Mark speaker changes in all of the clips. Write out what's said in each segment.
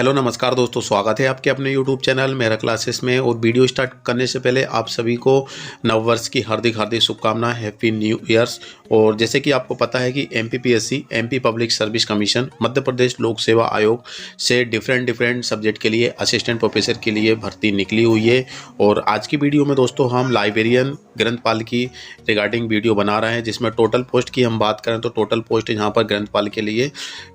Speaker 1: Hello नमस्कार दोस्तों, स्वागत है आपके अपने यूट्यूब चैनल मेरा क्लासेस में। और वीडियो स्टार्ट करने से पहले आप सभी को नववर्ष की हार्दिक हार्दिक शुभकामनाएं, हैप्पी न्यू ईयर्स। और जैसे कि आपको पता है कि MPPSC MP public service commission Madhya Pradesh लोक सेवा आयोग से डिफरेंट सब्जेक्ट के लिए असिस्टेंट प्रोफेसर के लिए भर्ती निकली हुई है। और आज की वीडियो में दोस्तों हम लाइब्रेरियन ग्रंथपाल की रिगार्डिंग वीडियो बना रहे हैं, जिसमें टोटल पोस्ट की हम बात करें तो टोटल पोस्ट यहाँ पर ग्रंथपाल के लिए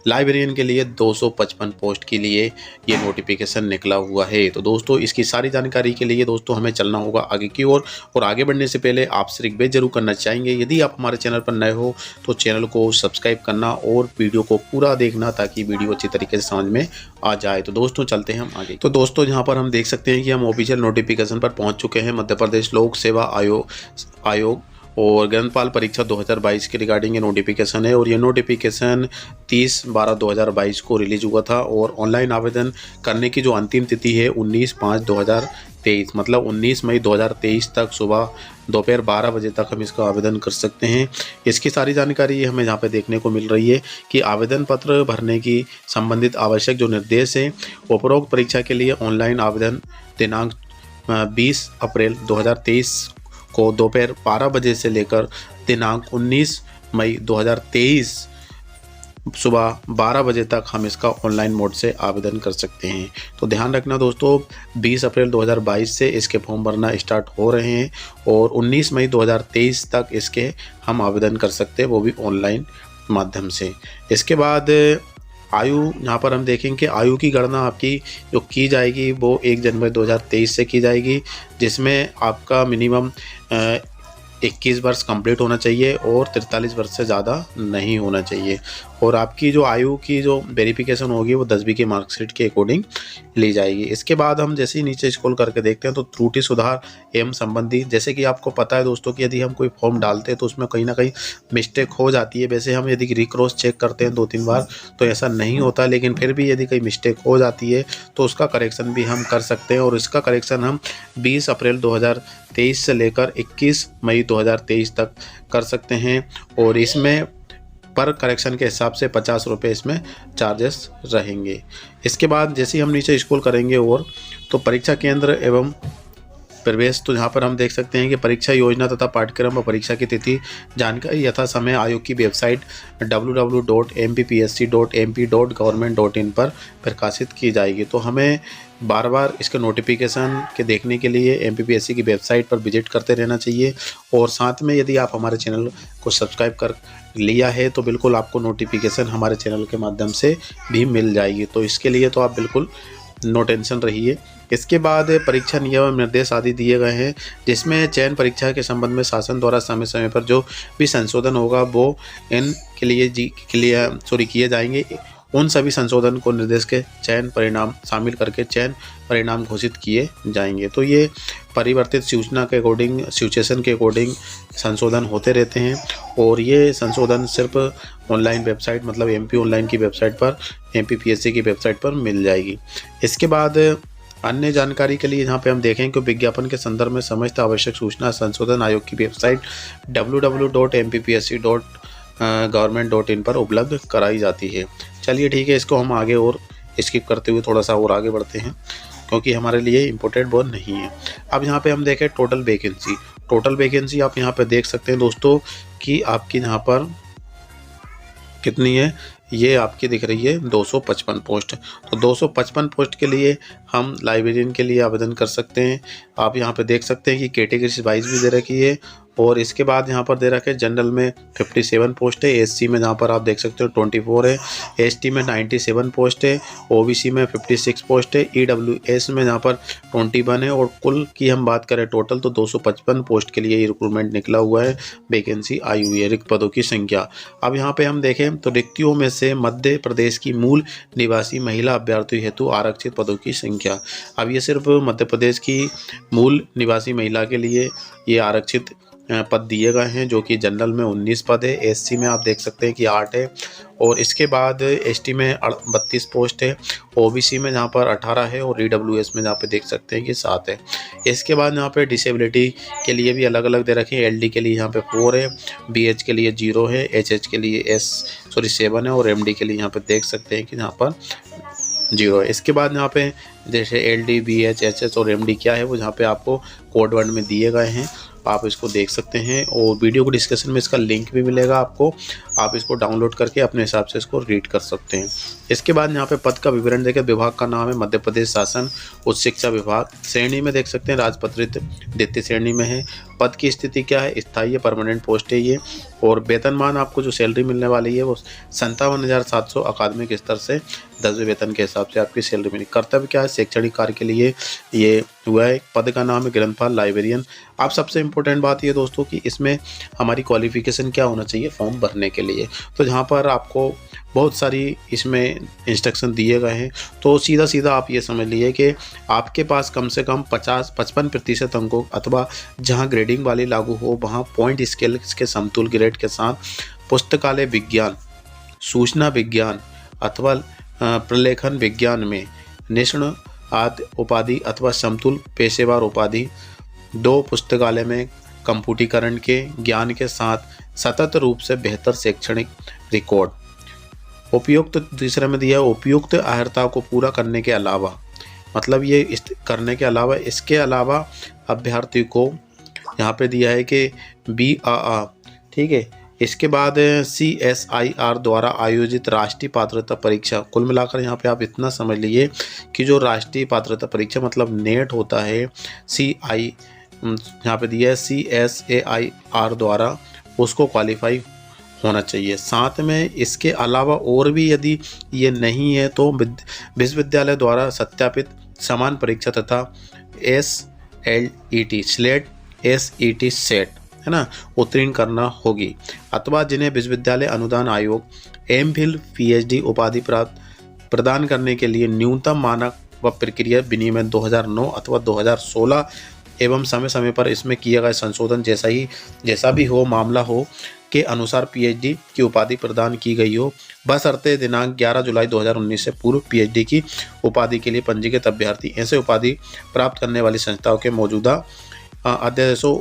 Speaker 1: लाइब्रेरियन के लिए 255 पोस्ट के लिए ये नोटिफिकेशन निकला हुआ है। तो दोस्तों इसकी सारी जानकारी के लिए दोस्तों हमें चलना होगा आगे की ओर। और आगे बढ़ने से पहले आपसे रिक्वेस्ट जरूर करना चाहेंगे, यदि आप हमारे चैनल पर नए हो तो चैनल को सब्सक्राइब करना और वीडियो को पूरा देखना ताकि वीडियो अच्छी तरीके से समझ में आ जाए। तो दोस्तों चलते हैं हम आगे। तो दोस्तों यहाँ पर हम देख सकते हैं कि हम ऑफिशियल नोटिफिकेशन पर पहुँच चुके हैं। मध्य प्रदेश लोक सेवा आयोग और ग्रंथपाल परीक्षा 2022 के रिगार्डिंग ये नोटिफिकेशन है। और ये नोटिफिकेशन 30/12/2022 को रिलीज हुआ था। और ऑनलाइन आवेदन करने की जो अंतिम तिथि है 19/5/2023 मतलब 19 मई 2023 तक सुबह दोपहर 12 बजे तक हम इसका आवेदन कर सकते हैं। इसकी सारी जानकारी हमें यहाँ पे देखने को मिल रही है कि आवेदन पत्र भरने की संबंधित आवश्यक जो निर्देश है, उपरोक्त परीक्षा के लिए ऑनलाइन आवेदन दिनांक 20 अप्रैल 2023 को दोपहर 12 बजे से लेकर दिनांक 19 मई 2023 सुबह 12 बजे तक हम इसका ऑनलाइन मोड से आवेदन कर सकते हैं। तो ध्यान रखना दोस्तों, 20 अप्रैल 2022 से इसके फॉर्म भरना स्टार्ट हो रहे हैं और 19 मई 2023 तक इसके हम आवेदन कर सकते हैं, वो भी ऑनलाइन माध्यम से। इसके बाद आयु, यहाँ पर हम देखेंगे कि आयु की गणना आपकी जो की जाएगी वो 1 जनवरी 2023 से की जाएगी, जिसमें आपका मिनिमम 21 वर्ष कंप्लीट होना चाहिए और 43 वर्ष से ज़्यादा नहीं होना चाहिए। और आपकी जो आयु की जो वेरिफिकेशन होगी वो 10वीं की मार्कशीट के अकॉर्डिंग ली जाएगी। इसके बाद हम जैसे ही नीचे स्क्रॉल करके देखते हैं तो त्रुटि सुधार एवं संबंधी, जैसे कि आपको पता है दोस्तों कि यदि हम कोई फॉर्म डालते हैं तो उसमें कहीं ना कहीं मिस्टेक हो जाती है। वैसे हम यदि रिक्रॉस चेक करते हैं 2-3 बार तो ऐसा नहीं होता, लेकिन फिर भी यदि कोई मिस्टेक हो जाती है तो उसका करेक्शन भी हम कर सकते हैं। और इसका करेक्शन हम 20 अप्रैल 2023 से लेकर 21 मई 2023 तक कर सकते हैं। और इसमें पर करेक्शन के हिसाब से 50 रुपये इसमें चार्जेस रहेंगे। इसके बाद जैसे ही हम नीचे स्क्रॉल करेंगे और तो परीक्षा केंद्र एवं प्रवेश, तो यहाँ पर हम देख सकते हैं कि परीक्षा योजना तथा पाठ्यक्रम व परीक्षा की तिथि जानकारी यथा समय आयोग की वेबसाइट www.mpsc.mp.gov.in पर प्रकाशित की जाएगी। तो हमें बार बार इसके नोटिफिकेशन के देखने के लिए एमपीपीएससी की वेबसाइट पर विजिट करते रहना चाहिए। और साथ में यदि आप हमारे चैनल को सब्सक्राइब कर लिया है तो बिल्कुल आपको नोटिफिकेशन हमारे चैनल के माध्यम से भी मिल जाएगी। तो इसके लिए तो आप बिल्कुल नो टेंशन रहिए। इसके बाद परीक्षा नियम निर्देश आदि दिए गए हैं, जिसमें चयन परीक्षा के संबंध में शासन द्वारा समय समय पर जो भी संशोधन होगा वो इनके लिए किए जाएंगे। उन सभी संशोधन को निर्देश के चयन परिणाम शामिल करके चयन परिणाम घोषित किए जाएंगे। तो ये परिवर्तित सूचना के अकॉर्डिंग सिचुएशन के अकॉर्डिंग संशोधन होते रहते हैं। और ये संशोधन सिर्फ ऑनलाइन वेबसाइट मतलब एमपी ऑनलाइन की वेबसाइट पर, एमपीपीएससी की वेबसाइट पर मिल जाएगी। इसके बाद अन्य जानकारी के लिए यहाँ पे हम देखें कि विज्ञापन के संदर्भ में समस्त आवश्यक सूचना संशोधन आयोग की वेबसाइट www.mpsc.gov.in पर उपलब्ध कराई जाती है। चलिए ठीक है, इसको हम आगे और स्किप करते हुए थोड़ा सा और आगे बढ़ते हैं क्योंकि हमारे लिए इम्पोर्टेंट बहुत नहीं है। अब यहाँ पे हम देखें टोटल वैकेंसी आप यहाँ पे देख सकते हैं दोस्तों कि आपकी यहाँ पर कितनी है, ये आपकी दिख रही है 255 पोस्ट। तो 255 पोस्ट के लिए हम लाइब्रेरियन के लिए आवेदन कर सकते हैं। आप यहाँ पे देख सकते हैं कि कैटेगरी वाइज भी दे रखी है। और इसके बाद यहाँ पर दे रखे जनरल में 57 पोस्ट है, एससी में जहाँ पर आप देख सकते हो 24 है, एसटी में 97 पोस्ट है, ओबीसी में 56 पोस्ट है, ईडब्ल्यूएस में जहाँ पर 21 है। और कुल की हम बात करें टोटल तो 255 पोस्ट के लिए ये रिक्रूटमेंट निकला हुआ है, वैकेंसी आई हुई है, रिक्त पदों की संख्या। अब यहाँ पे हम देखें तो रिक्तियों में से मध्य प्रदेश की मूल निवासी महिला अभ्यर्थी हेतु आरक्षित पदों की संख्या। अब ये सिर्फ मध्य प्रदेश की मूल निवासी महिला के लिए ये आरक्षित पद दिए गए हैं, जो कि जनरल में 19 पद है, एससी में आप देख सकते हैं कि 8 है। और इसके बाद एसटी में 32 पोस्ट है, ओबीसी में जहाँ पर 18 है और ईडब्ल्यूएस में जहाँ पे देख सकते हैं कि 7 है। इसके बाद यहाँ पे डिसेबिलिटी के लिए भी अलग अलग दे रखे हैं। एलडी के लिए यहाँ पे 4 है, बीएच के लिए 0 है, एचएच के लिए 7 है और एमडी के लिए यहाँ पे देख सकते हैं कि यहाँ पर जीरो है। इसके बाद यहाँ पे जैसे LD, BH, HS और MD क्या है वो जहाँ पे आपको कोड वर्ड में दिए गए हैं, आप इसको देख सकते हैं और वीडियो को डिस्क्रिप्शन में इसका लिंक भी मिलेगा आपको, आप इसको डाउनलोड करके अपने हिसाब से इसको रीड कर सकते हैं। इसके बाद यहाँ पे पद का विवरण देखें, विभाग का नाम है मध्य प्रदेश शासन उच्च शिक्षा विभाग, श्रेणी में देख सकते हैं राजपत्रित द्वितीय श्रेणी में है। पद की स्थिति क्या है, स्थायी परमानेंट पोस्ट है ये, और वेतनमान आपको जो सैलरी मिलने वाली है वो 57,700 अकादमिक स्तर से 10वें वेतन के हिसाब से आपकी सैलरी मिली। कर्तव्य क्या है, शैक्षणिक कार्य के लिए ये हुआ है। पद का नाम है ग्रंथपाल लाइब्रेरियन। अब सबसे इम्पोर्टेंट बात ये दोस्तों कि इसमें हमारी क्वालिफिकेशन क्या होना चाहिए फॉर्म भरने के लिए, तो जहाँ पर आपको बहुत सारी इसमें इंस्ट्रक्शन दिए गए हैं। तो सीधा सीधा आप ये समझ लीजिए कि आपके पास कम से कम 55% अंकों अथवा जहाँ ग्रेडिंग वाली लागू हो वहाँ पॉइंट स्केल के समतुल ग्रेड के साथ पुस्तकालय विज्ञान, सूचना विज्ञान अथवा प्रलेखन विज्ञान में निष्ण आदि उपाधि अथवा समतुल पेशेवर उपाधि, 2 पुस्तकालय में कंप्यूटरीकरण के ज्ञान के साथ सतत रूप से बेहतर शैक्षणिक रिकॉर्ड। उपयुक्त तीसरे में दिया है उपयुक्त अर्हता को पूरा करने के अलावा, मतलब ये करने के अलावा इसके अलावा अभ्यर्थी को यहाँ पे दिया है कि BAA, ठीक है। इसके बाद CSIR द्वारा आयोजित राष्ट्रीय पात्रता परीक्षा, कुल मिलाकर यहाँ पे आप इतना समझ लीजिए कि जो राष्ट्रीय पात्रता परीक्षा मतलब नेट होता है, यहाँ पे दिया है CSAIR द्वारा उसको क्वालिफाई होना चाहिए। साथ में इसके अलावा और भी यदि ये नहीं है तो विश्वविद्यालय द्वारा सत्यापित समान परीक्षा तथा SLET स्लेट SET सेट है ना उत्तीर्ण करना होगी, अथवा जिन्हें विश्वविद्यालय अनुदान आयोग MPhil PhD उपाधि प्रदान करने के लिए न्यूनतम मानक व प्रक्रिया विनियमन 2009 अथवा 2016 एवं समय समय पर इसमें किया गया संशोधन जैसा भी हो मामला हो के अनुसार PhD की उपाधि प्रदान की गई हो, बशर्ते दिनांक 11 जुलाई 2019 से पूर्व PhD की उपाधि के लिए पंजीकृत अभ्यर्थी ऐसे उपाधि प्राप्त करने वाली संस्थाओं के मौजूदा अध्यादेशों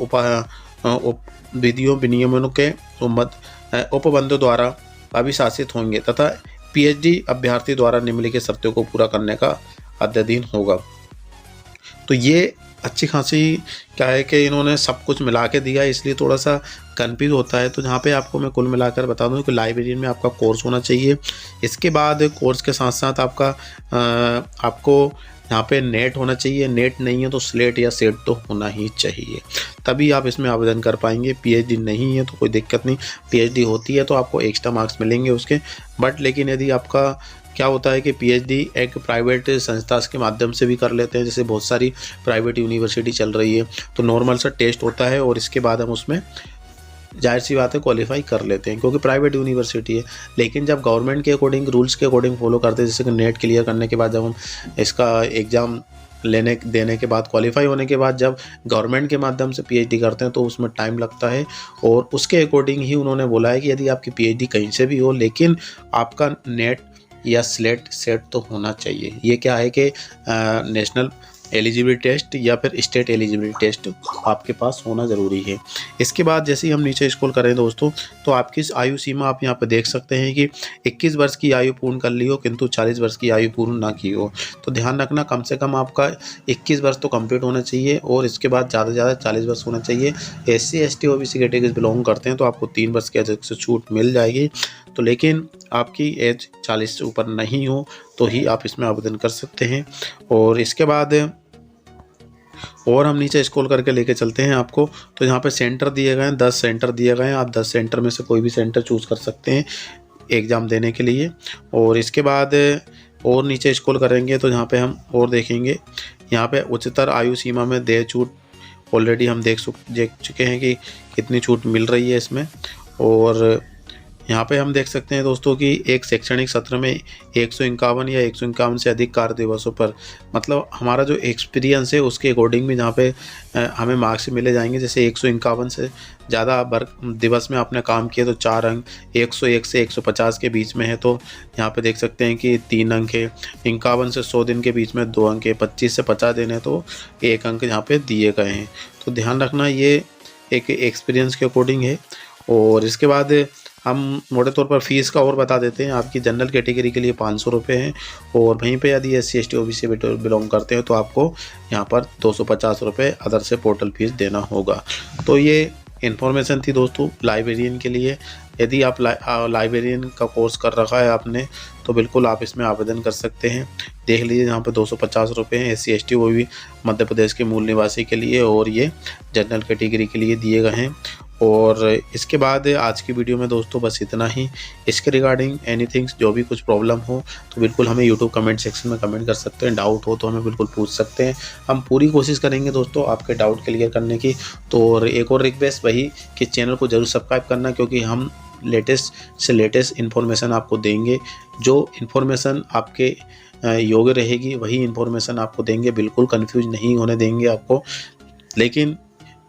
Speaker 1: विधियों विनियमों के उपबंधों द्वारा अभिशासित होंगे तथा PhD अभ्यर्थी द्वारा निम्नलिखित शर्तों को पूरा करने का अध्ययन होगा। तो ये अच्छी खासी क्या है कि इन्होंने सब कुछ मिला के दिया, इसलिए थोड़ा सा कंफ्यूज होता है। तो यहाँ पे आपको मैं कुल मिलाकर बता दूँ कि लाइब्रेरियन में आपका कोर्स होना चाहिए। इसके बाद कोर्स के साथ साथ आपको यहाँ पे नेट होना चाहिए, नेट नहीं है तो स्लेट या सेट तो होना ही चाहिए, तभी आप इसमें आवेदन कर पाएंगे। PhD नहीं है तो कोई दिक्कत नहीं, PhD होती है तो आपको एक्स्ट्रा मार्क्स मिलेंगे उसके। बट लेकिन यदि आपका क्या होता है कि PhD एक प्राइवेट संस्था के माध्यम से भी कर लेते हैं, जैसे बहुत सारी प्राइवेट यूनिवर्सिटी चल रही है, तो नॉर्मल सा टेस्ट होता है और इसके बाद हम उसमें जाहिर सी बात है क्वालिफाई कर लेते हैं क्योंकि प्राइवेट यूनिवर्सिटी है। लेकिन जब गवर्नमेंट के अकॉर्डिंग रूल्स के अकॉर्डिंग फॉलो करते हैं, जैसे कि नेट क्लियर करने के बाद जब हम इसका एग्ज़ाम देने के बाद क्वालिफाई होने के बाद जब गवर्नमेंट के माध्यम से PhD करते हैं तो उसमें टाइम लगता है, और उसके अकॉर्डिंग ही उन्होंने बोला है कि यदि आपकी PhD कहीं से भी हो लेकिन आपका नेट या स्लेट सेट तो होना चाहिए। ये क्या है कि नेशनल एलिजिबिलिटी टेस्ट या फिर स्टेट एलिजिबिलिटी टेस्ट आपके पास होना ज़रूरी है। इसके बाद जैसे ही हम नीचे स्क्रॉल करें दोस्तों तो आपकी आयु सीमा आप यहाँ पर देख सकते हैं कि 21 वर्ष की आयु पूर्ण कर ली हो किंतु 40 वर्ष की आयु पूर्ण ना की हो। तो ध्यान रखना कम से कम आपका 21 वर्ष तो कंप्लीट होना चाहिए और इसके बाद ज़्यादा से ज़्यादा 40 वर्ष होना चाहिए। SC ST OBC category belong करते हैं तो आपको 3 वर्ष की एज से छूट मिल जाएगी। तो लेकिन आपकी एज 40 से ऊपर नहीं हो तो ही आप इसमें आवेदन कर सकते हैं। और इसके बाद और हम नीचे स्क्रॉल करके लेके चलते हैं आपको, तो यहाँ पे सेंटर दिए गए हैं, 10 सेंटर दिए गए हैं। आप 10 सेंटर में से कोई भी सेंटर चूज़ कर सकते हैं एग्ज़ाम देने के लिए। और इसके बाद और नीचे स्क्रॉल करेंगे तो यहाँ पे हम और देखेंगे, यहाँ पे उच्चतर आयु सीमा में देय छूट ऑलरेडी हम देख चुके हैं कि कितनी छूट मिल रही है इसमें। और यहाँ पे हम देख सकते हैं दोस्तों कि एक शैक्षणिक सत्र में 151 या 151 से अधिक कार्य दिवसों पर, मतलब हमारा जो एक्सपीरियंस है उसके अकॉर्डिंग भी यहाँ पे हमें मार्क्स मिले जाएंगे। जैसे 151 से ज़्यादा दिवस में आपने काम किया तो 4 अंक, 101 से 150 के बीच में है तो यहाँ पे देख सकते हैं कि 3 अंक है, 51 से 100 दिन के बीच में 2 अंक है, 25 से 50 दिन है तो 1 अंक यहाँ पे दिए गए हैं। तो ध्यान रखना ये एक एक्सपीरियंस के अकॉर्डिंग है। और इसके बाद हम मोटे तौर पर फ़ीस का और बता देते हैं। आपकी जनरल कैटेगरी के लिए 500 रुपये हैं और वहीं पे यदि SC ST OBC बिलोंग करते हैं तो आपको यहाँ पर 250 रुपये अदर से पोर्टल फ़ीस देना होगा। तो ये इन्फॉर्मेशन थी दोस्तों लाइब्रेरियन के लिए। यदि आप लाइब्रेरियन का कोर्स कर रखा है आपने तो बिल्कुल आप इसमें आवेदन कर सकते हैं। देख लीजिए यहाँ पे 250 रुपये हैं SC ST वो भी मध्य प्रदेश के मूल निवासी के लिए, और ये जनरल कैटेगरी के लिए दिए गए हैं। और इसके बाद आज की वीडियो में दोस्तों बस इतना ही। इसके रिगार्डिंग एनीथिंग जो भी कुछ प्रॉब्लम हो तो बिल्कुल हमें यूट्यूब कमेंट सेक्शन में कमेंट कर सकते हैं। डाउट हो तो हमें बिल्कुल पूछ सकते हैं। हम पूरी कोशिश करेंगे दोस्तों आपके डाउट क्लियर करने की। तो एक और रिक्वेस्ट वही कि चैनल को ज़रूर सब्सक्राइब करना, क्योंकि हम लेटेस्ट से लेटेस्ट इन्फॉर्मेशन आपको देंगे। जो इन्फॉर्मेशन आपके योग्य रहेगी वही इन्फॉर्मेशन आपको देंगे, बिल्कुल कंफ्यूज नहीं होने देंगे आपको। लेकिन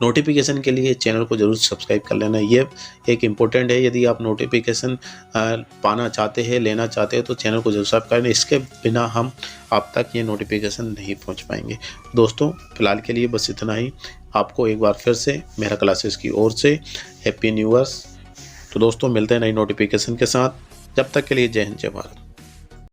Speaker 1: नोटिफिकेशन के लिए चैनल को ज़रूर सब्सक्राइब कर लेना, ये एक इम्पोर्टेंट है। यदि आप नोटिफिकेशन पाना चाहते हैं, लेना चाहते हैं तो चैनल को ज़रूर सब्सक्राइब करना। इसके बिना हम आप तक ये नोटिफिकेशन नहीं पहुंच पाएंगे। दोस्तों फिलहाल के लिए बस इतना ही। आपको एक बार फिर से मेरा क्लासेस की ओर से हैप्पी न्यू ईयर्स। तो दोस्तों मिलते हैं नई नोटिफिकेशन के साथ। जब तक के लिए जय हिंद जय भारत।